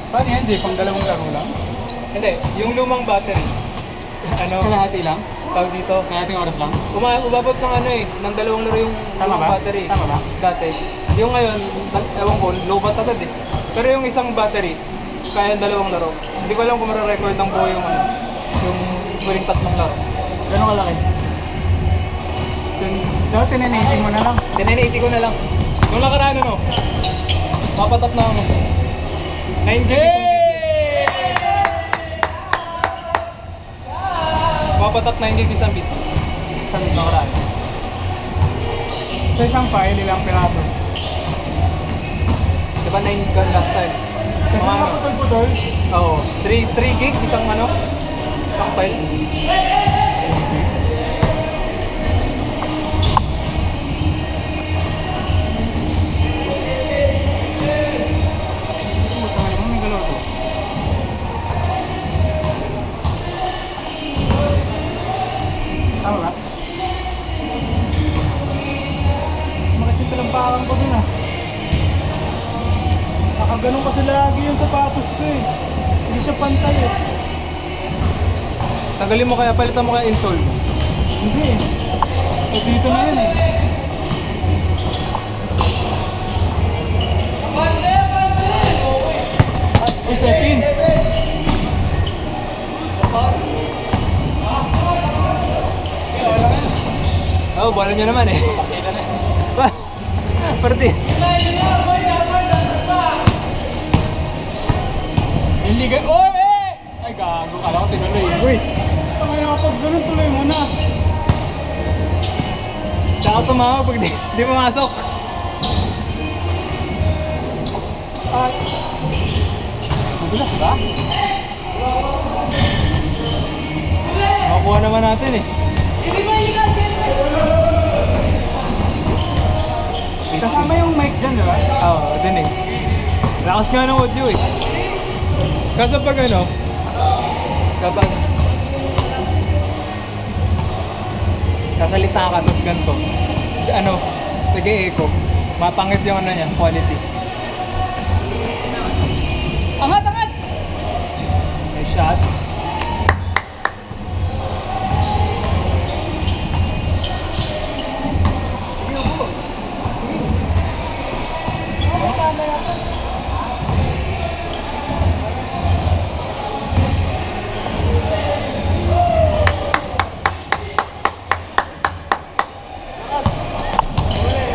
Paano yan, Jay? Pang dalawang laro lang? Hindi, yung lumang battery. Ano? Kalahati lang? Tawag dito. Kalahating oras lang? Umabot ng ano eh, ng dalawang laro yung Tama lumang ba? battery. Tama ba? Dati. Yung ngayon, ewan ko, low bat agad eh. Pero yung isang battery, kaya dalawang laro. Hindi ko alam kung mara-record ng buo yung ano, yung huling tatlong laro. Gano'ng kalaki? Dapat tininitin mo na lang. 1080 ko na lang. Nung nakaraan ano, papatap na ako. 9 GB isang video. Papatap 9 GB isang video. Isang nakaraan. Sa isang file, ilang piraso? Diba 9 ka last time? Kasi Mga ano? nakaputol-putol. Oo. 3 gig isang ano? Isang file. May galaw to. Tama ba? Makikita talampakan ko dun ah. Nakaganon kasi lagi yung sapatos ko eh. Hindi siya pantay eh. Tanggalin mo kaya, palitan mo kaya insole mo. Hindi eh. So, dito na yun eh. Ay, setting. Oo, bola nyo naman eh. Parti. Hindi ka... Oh, eh! Ay, gago. Kala ko tinuloy. Uy! Tangay na kapag ganun, tuloy mo na. Tsaka tumawa pag di pumasok. Ay. Magulas ba? Makukuha naman natin eh. Kasama yung mic dyan, di ba? Oo, din eh. Lakas nga ng audio eh. Kaso pag ano, kapag kasalita ka tapos ganito, ano, nag-e-echo, mapangit yung ano niya, quality. Angat, angat! May shot.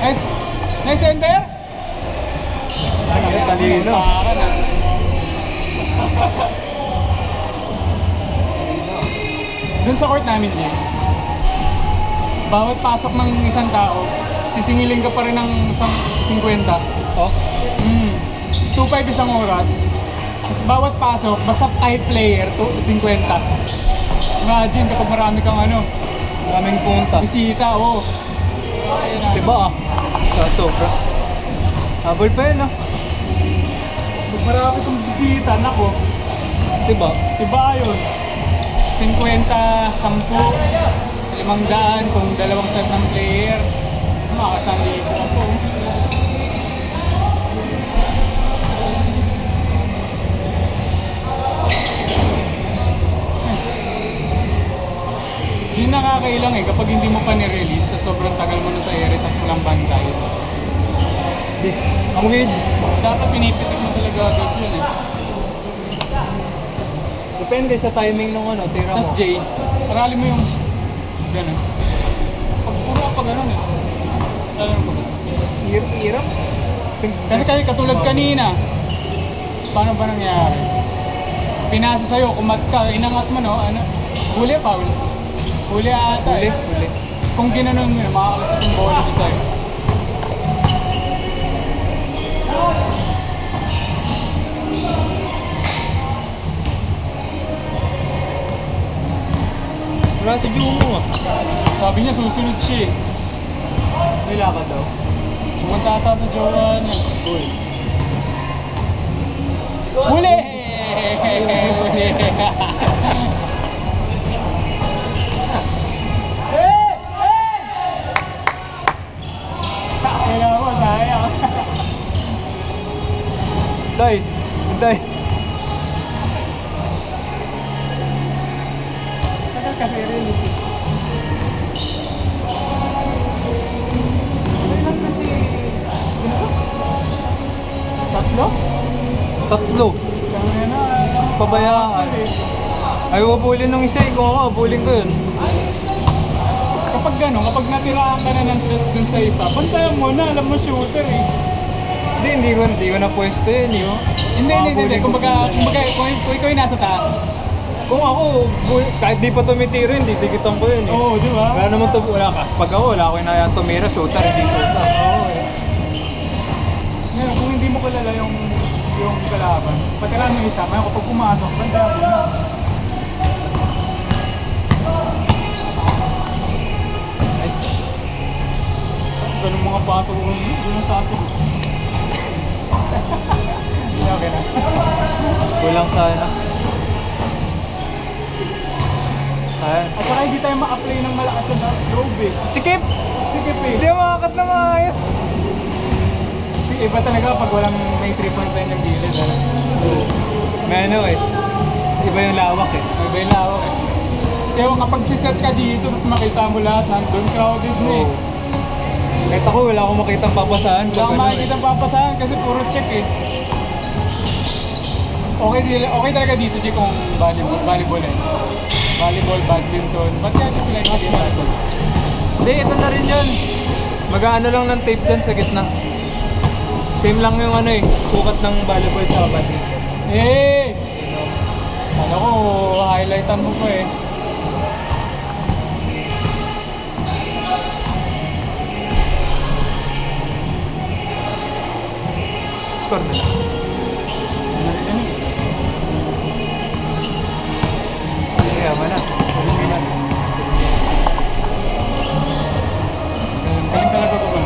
Nice! Nice ender! Ano, talino. Dun sa court namin, Jay, bawat pasok ng isang tao, sisingilin ka pa rin ng 50. Oh, 2.5 isang oras. Tapos bawat pasok, basta 5 player, 50. Imagine kapag marami kang ano, maraming punta. bisita, oh. Diba ah? Sa sobra. Habol pa yun ah. Pag marami kang bisita, nako, Diba? iba yun. 50, 10, 500 kung dalawang set ng player. Makakasali ko ako. Nice. Yung nakakailang eh, kapag hindi mo pa ni-release, sa sobrang tagal mo na sa ere, tas walang bantay. Ang weird. Dapat pinipitik mo talaga agad yun eh. Depende sa timing ng ano, tira mo. Tas Jay, arali mo yung gano'n. Pag puro ka pa gano'n eh. Alam mo ba? Hirap. Kasi katulad kanina, paano ba nangyari? Pinasa sa'yo, kumat ka, inangat mo no, ano, huli pa, huli ata eh. Huli. Kung ginanon mo yun, makakalasap yung bola ko sa'yo. Wala sa Jumo ah. Sabi niya, susunod siya eh. May lakad daw. Pumunta ata sa jowa niya. Uy. Huli! Huli! Kaya Tatlo. Kaya na, Pabayaan. Ay, wabulin ng isa eh. Kung ako, wabulin ko yun. kapag gano'n, kapag natirahan ka na ng stress dun sa isa, pantayan mo na, alam mo shooter eh. Hindi ko na pwesto yun, yo. Hindi. Kumbaga, kung ikaw yung nasa taas. Kung ako, kahit di pa tumitiro yun, didikitan ko yun eh. Oo, di ba? Wala naman to, wala ka. Pag ako, wala ko inayang tumira, shooter, hindi shooter. Oo eh. Ngayon, kung hindi mo kilala yung kalaban, patirahan mo yung isa, ngayon kapag pumasok, pantayan mo na. Ganun mga pasok ko, hindi na sasok. Okay na. Kulang sana. Sayang. At saka hindi tayo ma-apply ng malakas na lobe eh. Sikip! Sige Hindi pe. ako makakat na maayos. Sige, iba talaga pag walang may 3.9 yung gilid. May ano eh. Iba yung lawak eh. May iba yung lawak eh. Kaya kapag siset ka dito, tapos makita mo lahat, nandun crowded na eh. Kahit ako, wala akong makitang papasahan. Wala kang makikita papasahan kasi puro check eh. Okay talaga dito, Chick, kung volleyball eh. Volleyball, badminton. Ba't kaya ito sila yung volleyball? Hindi, ito na rin yun. Mag-ano lang ng tape dyan sa gitna. Same lang yung ano eh, sukat ng volleyball sa badminton. Eh! Ano ko, highlightan mo pa eh. Score na lang. Sige, yaman na. Galing talaga ko ba?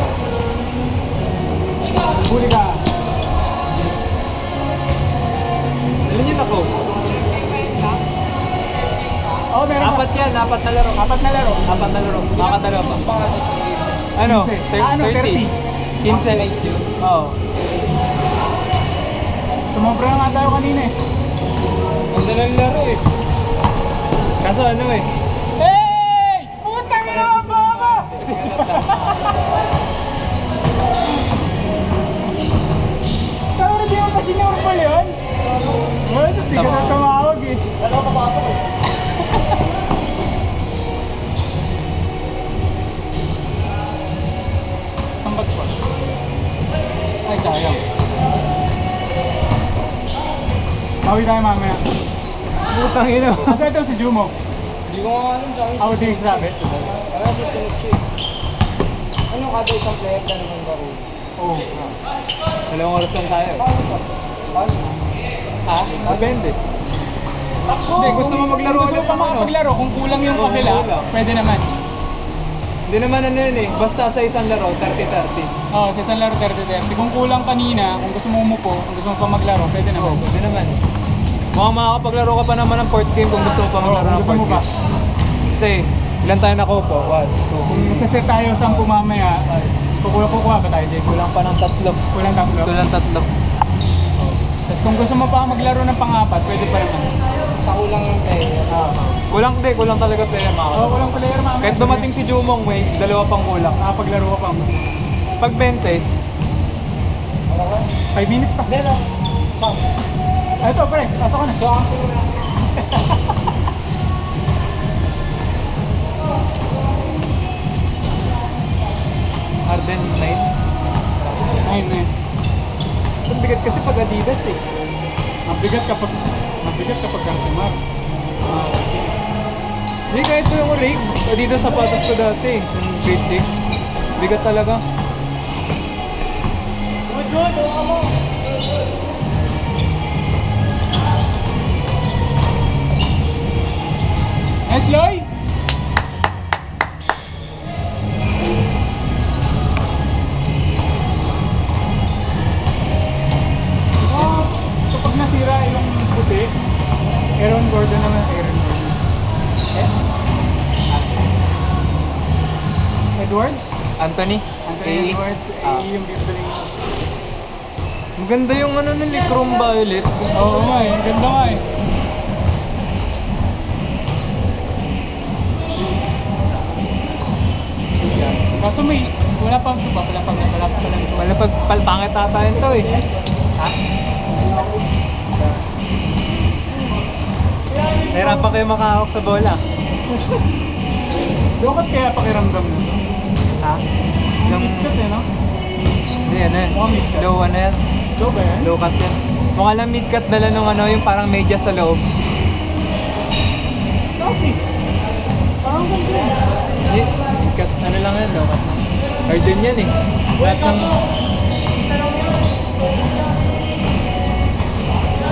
Huli ka! Alam niyo na ko? Oh, meron Apat yan, apat na laro. Apat na laro. Apat na laro. Makadalawa pa. Ano? 30? 15? Oo. Sumobra na nga tayo kanina eh. Ang dalang laro eh. Kaso ano eh. Hey! Putang ina mo ba ako? Tawag na di mo pa sinurpal yun? Well, hindi ka na tumawag eh. Wala ka papasok eh. Tambag pa. Ay, sayang. Tawi tayo mamaya. Putang ina. Asa ito si Jumo? Hindi ko nga alam sa akin. Ako din sabi. Wala sa sunod siya. Ano kada isang player ka naman ba? Oo. Dalawang oras lang tayo. Paano? Ha? Depende. Hindi, gusto mo maglaro Gusto mo ulit pa ng ano? maglaro, kung kulang yung Oo, kabila, kulang. pwede naman. Hindi naman ano yun eh. Basta sa isang laro, 30-30. Oo, sa isang laro 30-30. Kung kulang kanina, kung gusto mo umupo, kung gusto mo pa maglaro, pwede naman. Pwede naman. Mukhang makakapaglaro ka pa naman ng 4th game kung gusto mo pa Oo, maglaro kung ng gusto mo 4th pa. game. Kasi, ilan tayo na po? 1, Kung masaset tayo 10 mamaya, kukuha ba tayo, Jay? 2. Kulang pa ng 3. Kulang tatlo. Kulang 3. Tapos kung gusto mo pa maglaro ng pang-apat, pwede pa naman. Sa kulang ng player. Kulang di, kulang talaga player Oo, kulang player mamaya. Kahit dumating si Jumong, may dalawa pang kulang. Paglaro ka pa. Pag 20, 5 minutes pa. Meron. Saan? Ito, pre, pasok ko na. Arden 9. Ayun na. Sa bigat kasi pag Adidas eh. Mabigat kapag kang timar. Hindi, kahit po yung rig, Adidas sapatos ko dati, yung grade 6. Bigat talaga. Nice, Loy! Kapag nasira yung puti, Aaron Gordon naman, Aaron Gordon. Edwards? Anthony? Anthony AE. Edwards, Ah. yung galing. Maganda yung ano nun eh, Chrome Violet. Gusto Oo ko. nga eh, ganda nga eh. Kaso may, wala pa ito ba? Wala pa lang ito. Wala pag palpangit ata yun to eh. Ha? Nahirapan kayo makahawak sa bola. Dokot kaya pakiramdam mo. Ha? Yung... Midcut eh, no? Hindi, ano yan? Mga mid-cut. Low ano yan? Do ba yan? Low cut yan. Mukha lang mid-cut na lang nung ano, yung parang medyas sa loob. Kasi. Parang ganito eh. Eh, mid-cut, ano lang yan, low cut lang. Harden yan eh. Lahat ng...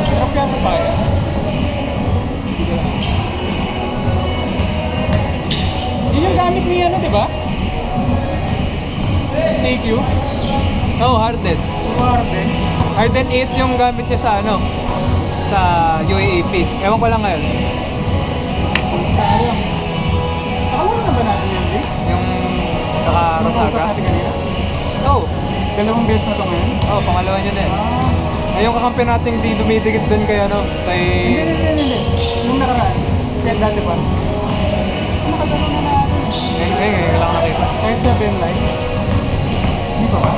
Sarap kaya sa paya. Yun yung gamit ni ano, di ba? Thank you. Oh, Harden. Warden. Harden 8 yung gamit niya sa ano, sa UAAP. Ewan ko lang ngayon. Sayang. Nakalaro na ba natin yan, Jay? Yung Nakausap nakarasaga. natin kanina. Oh, Dalawang beses na to ngayon. oh, pangalawa niya na eh. Ah. Ngayong kakampi nating di dumidikit dun kay ano, kay... Hindi. Nung nakaraan. Kahit dati pa. Nakalaro na natin. Ngayon lang nakita. Kahit sa Ben Live. Hindi pa ba?